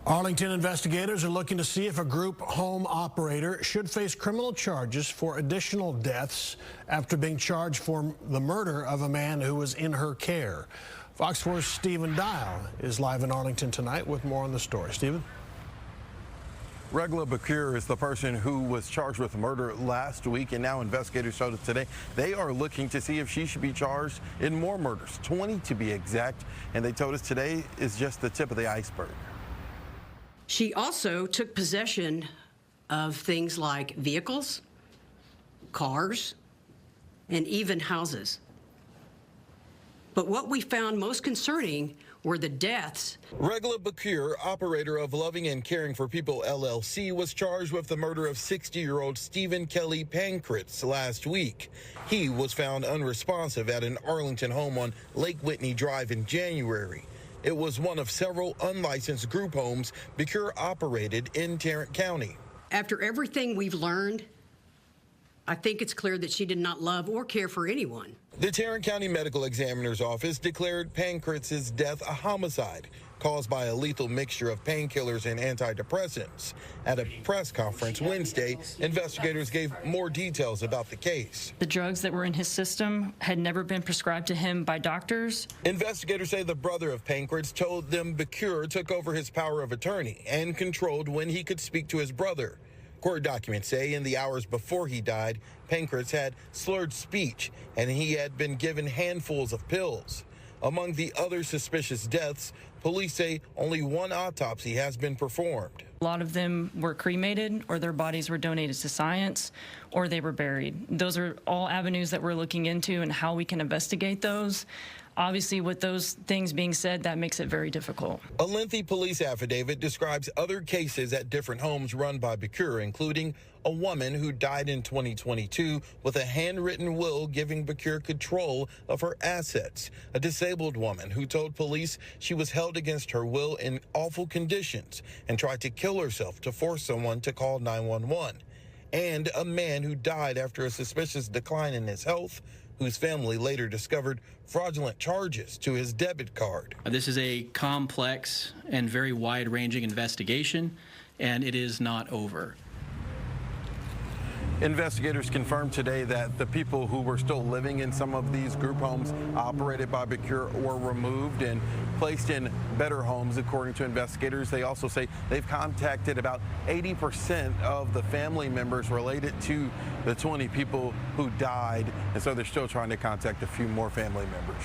Arlington investigators are looking to see if a group home operator should face criminal charges for additional deaths after being charged for the murder of a man who was in her care. Fox 4's Stephen Dial is live in Arlington tonight with more on the story. Stephen? Regla Bakir is the person who was charged with murder last week, and now investigators told us today they are looking to see if she should be charged in more murders, 20 to be exact, and they told us today is just the tip of the iceberg. She also took possession of things like vehicles, cars, and even houses. But what we found most concerning were the deaths. Regla Bakir, operator of Loving and Caring for People LLC, was charged with the murder of 60-year-old Stephen Kelly Pankratz last week. He was found unresponsive at an Arlington home on Lake Whitney Drive in January. It was one of several unlicensed group homes Bakir operated in Tarrant County. After everything we've learned, I think it's clear that she did not love or care for anyone. The Tarrant County Medical Examiner's Office declared Pankratz's death a homicide caused by a lethal mixture of painkillers and antidepressants. At a press conference Wednesday, investigators gave more details about the case. The drugs that were in his system had never been prescribed to him by doctors. Investigators say the brother of Pankratz told them Bakir took over his power of attorney and controlled when he could speak to his brother. Court documents say in the hours before he died, Pankratz had slurred speech and he had been given handfuls of pills. Among the other suspicious deaths, police say only one autopsy has been performed. A lot of them were cremated, or their bodies were donated to science, or they were buried. Those are all avenues that we're looking into and how we can investigate those. Obviously, with those things being said, that makes it very difficult. A lengthy police affidavit describes other cases at different homes run by Bakir, including a woman who died in 2022 with a handwritten will giving Bakir control of her assets, a disabled woman who told police she was held against her will in awful conditions and tried to kill herself to force someone to call 911, and a man who died after a suspicious decline in his health, whose family later discovered fraudulent charges to his debit card. This is a complex and very wide-ranging investigation, and it is not over. Investigators confirmed today that the people who were still living in some of these group homes operated by Bakir were removed and placed in better homes, according to investigators. They also say they've contacted about 80% of the family members related to the 20 people who died, and so they're still trying to contact a few more family members.